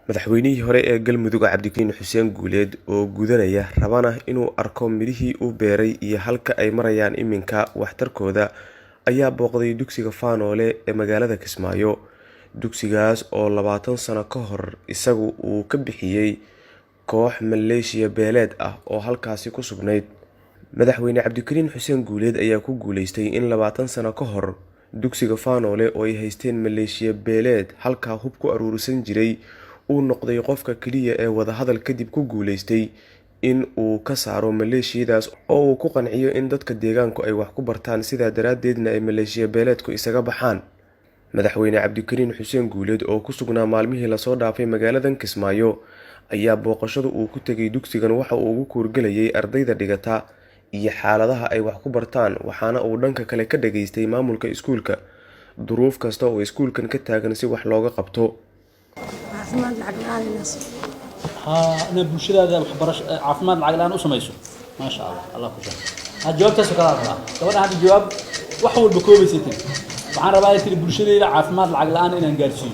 madaxweynihii hore ee galmudug cabdikariin xuseen guuleed oo gudanaya rabana inuu arko midhihii uu beeray iyo halka ay marayaan iminka waxtarkooda ayaa booqday dugsiga faanoole ee magaalada Kismaayo. Dugsigaas oo 20 sano ka hor isagu uu ka bixiyay koox maleeshiya beeleed ah oo halkaasi ku sugnayd. madaxweyne cabdikariin xuseen guuleed ayaa ku guuleystay in 20 sano ka hor dugsiga faanoole oo ay haysteen maleeshiya beeleed halka hub ku aruursan jiray uu noqday qofka kaliya ee wada hadal kadib ku guuleystay in uu ka saaro maleeshiyadaas oo uu ku qanciyo in dadka deegaanku ay wax ku bartaan sidaa daraadeedna ay maleeshiya beeleedku isaga baxaan. madaxweyne cabdikariin xuseen guuleed oo ku sugnaa maalmihii la soo dhaafay magaaladan Kismaayo ayaa booqashada uu ku tagay dugsigan waxa uu ugu kuurgalayay ardayda dhigata iyo xaaladaha ay wax ku bartaan, waxaana uu dhanka kale ka dhageystay maamulka iskuulka duruuf kasta oo iskuulkan ka taagan si wax looga qabto. أنا بوشيدا هذا خبرش عفمان العقلان وسميسو ما شاء الله الله كبير. هالجواب تسكر الله. طبعا هذا الجواب وحول بكوبي ستين. وعن رباية البوشيدا عفمان العقلان إن نجارسي.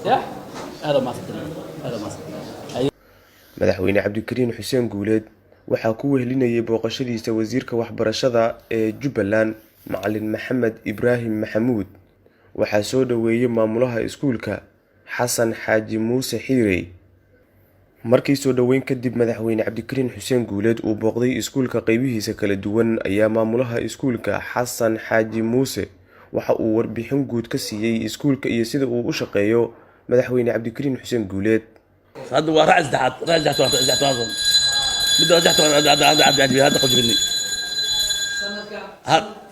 يا هذا ما ستين هذا ما ستين. madaxweyne cabdikariin xuseen guuleed waxaa ku wehelinayay booqashadiisa wasiirka waxbarashada ee Jubbaland macallin Maxamed Ibraahim Maxamuud. waxaa soo dhaweeyay maamulaha iskuulka Xasan Xaaji Muuse Xiirey. markii soo dhaweyn kadib madaxweyne cabdikariin xuseen guuleed uu booqday iskuulka qaybihiisa kala duwan ayaa maamulaha iskuulka Xasan Xaaji Muuse waxa uu warbixin guud ka siiyay iskuulka iyo sida uu u shaqeeyo madaxweyne cabdikariin xuseen guuleed. هذا هو رجعت بدي رجعت هذا قلبي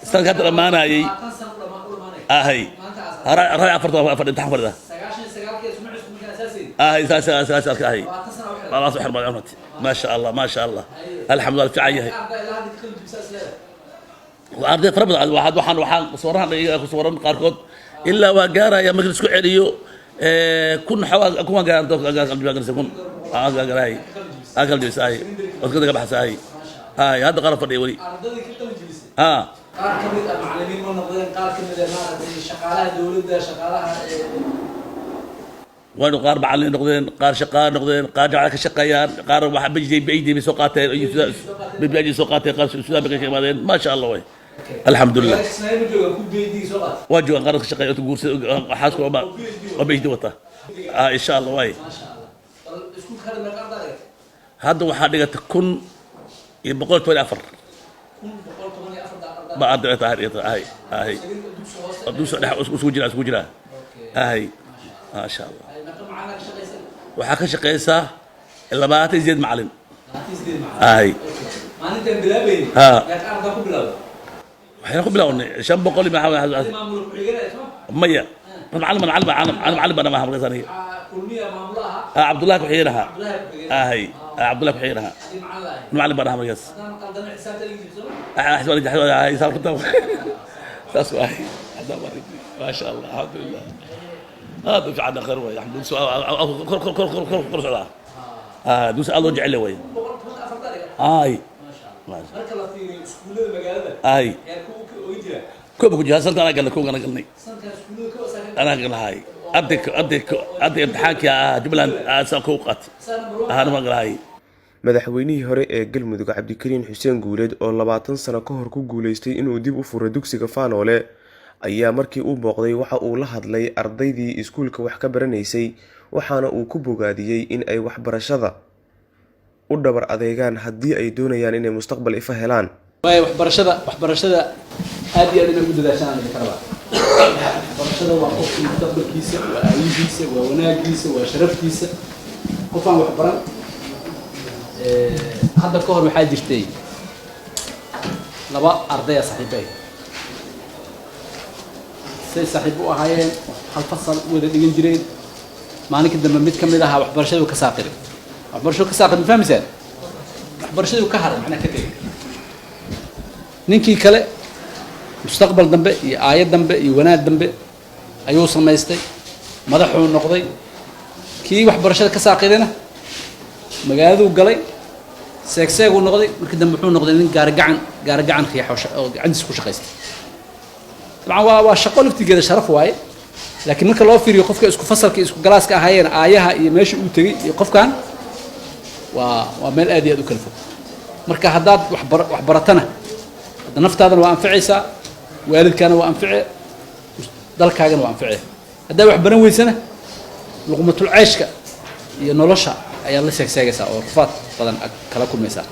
سنة كانت لما أنا هي هي رجع فرد انت حفر ده هي اساس هي الله سبحانه وتعالى ما شاء الله ما شاء الله الحمد لله في عيه وأرضي فرب واحد وحان صوران قاركود إلا وقارا يا مجلس كعليو كن حوا كون قارا قلبي سكون قارا هاي أكل جلس هاي وكذا بحث هاي هذا قارا فردي ولي قار كمية المعلمين والنقدين قار كمية شغالة دولة شغالة وانو قار معلمين نقدين قار شقار نقدين قار جعلك شقيان قار واحد بيجي بيجي بسوقاته بيجي سوقاته قار سودا بيجي بعدين ما شاء الله وين الحمد لله واجوا قار شقيان تقول حاسك وبيجي وطا ان شاء الله وين هذا واحد يتكون يبقول تولي أفر ما أدري هاي دوس سوجنا هاي ما شاء الله وحكى شقيسة إلا ما تزيد معلم هاي ما أنت بلابين ها وحين أقول بلاوني شاب بقولي ما حاول مية معلم أنا ما هم غزاني عبد الله كحيرها هاي عبد الله كحيرها معلم أنا هم غز أحسن هاي صار كتاب تسوى ما شاء الله الحمد لله هذا في عنا خير ويا حمد كل دوس الله جعل له وين هاي هاي كوب كوجها سنت أنا قال كوب أنا قلني أنا قال هاي أديك امتحانك يا جبلان ساقوقات أنا ما قال هاي madaxweynihii hore ee galmudug cabdikariin xuseen guuleed oo 20 sano ka hor ku guuleystay inuu dib u furo dugsiga faanoole ayaa markii uu booqday waxa uu la hadlay ardaydii iskuulka wax ka baranaysay waxaana uu ku bogaadiyay in ay waxbarashada u dhabar adeegaan haddii ay doonayaan inay mustaqbal ifa helaan. waxbarashada aad iyo aad inay u dadaashaan in kala waxbarashada waa qofka mustaqbalkiisa waa aayihiisa waa wanaagiisa waa sharaftiisa qofaan wax baran hadda ka hor waxaa jirtay laba arday saaxiibay saaxiib u ahaayeen hal fasal wada dhigan jireen maalinka dambe mid kamid ah waxbarashadu ka saaqilay fahmaysan waxbarashadu ka haray macna ka tagay ninkii kale mustaqbal dambe iyo aayad dambe iyo wanaag dambe ayuu samaystay madaxuu noqday kii waxbarashada ka saaqilayna magaaladu galay seegseegu noqday markii dambe wuxuu noqday nin gaar gacan riixo oo gacantiisa ku shaqaystay طبعا waa shaqo laftigeeda sharaf waaye laakiin marka loo fiiriyo qofka isku fasalka isku galaaska ahaayeen aayaha iyo meesha uu tegey iyo qofkan waa meel aad iyo aad u kala fog marka haddaad wax baratana hadda naftaadana waa anficaysaa waalidkaana waa anfice dalkaagana waa anfice haddaad wax baran weysana luqmatul ceeshka iyo nolosha ayaad la seegseegaysaa oo rafaad badan kala kulmaysaa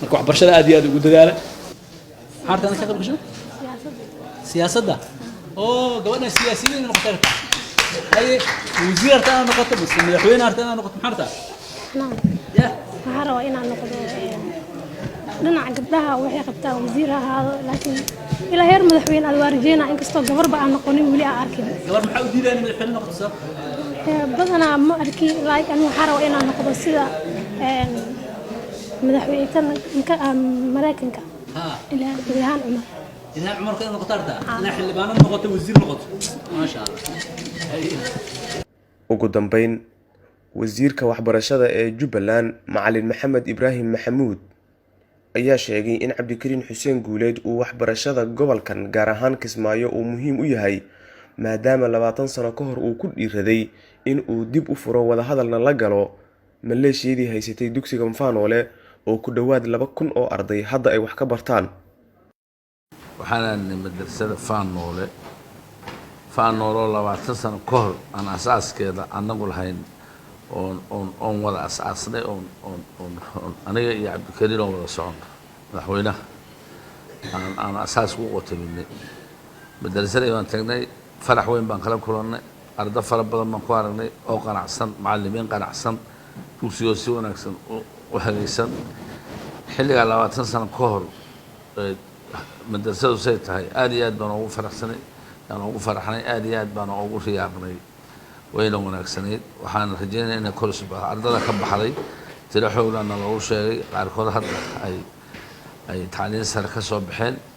marka waxbarashada aad iyo aad ugu dadaala maxaa artaan ka qayb gasho siyaasadda oo gabadha siyaasiyiin noqotay haye wasiir artaan noqoto bas madaxweyne artaan noqoto maxaa artaan ya waxaan rabaa inaan noqdo dhinaca gabdhaha waxay qabtaa wasiir ahaado laakiin ilaa heer madaxweyne aad waa rajeynaa inkastoo gabarba aan noqonin weli aan arkin gabar maxaa u diidaa in madaxweyne noqoto badanaa ma arkin like an waxaan rabaa inaan noqdo sida madaxweyneka maraykanka ilhaan cumar ilhaan cumar ka noqoto artaa ilaa xildhibaan noqoto wasiir noqoto maasha Allah ugu dambeyn wasiirka waxbarashada ee Jubbaland Macalin Maxamed Ibraahim Maxamuud ayaa sheegay in Cabdikariin Xuseen Guuleed uu waxbarashada gobolkan gaar ahaan Kismaayo uu muhiim u yahay maadaama 20 sano ka hor uu ku dhiiraday in uu dib u furo wada hadalna la galo maleeshiyadii haysatay dugsiga Mfanoole oo ku dhawaad 2,000 oo arday hadda ay wax ka bartaan waxaan madrasada Fanoole 20 sano ka hor aan asaaskeeda anagu lahayn on wada asaasnay on aniga iyo Cabdikariin oo wada socon madaxweynaha aan asaas ku qotaynay madrasada aan tagnay farax weyn baan kala kulannay arday fara badan baan ku aragnay oo qanacsan macallimiin qanacsan dugsiyo si wanaagsan u halaysan xilliga 20 sano ka hor madrasadu say tahay aad iyo aad baan ugu faraxsanay aad iyo aad baan ugu riyaaqnay wayna wanaagsaneed waxaan rajaynayaa in kor subax ardada ka baxday tiro xoogana lagu sheegay qaarkood hadda ay tacliin sare ka soo baxeen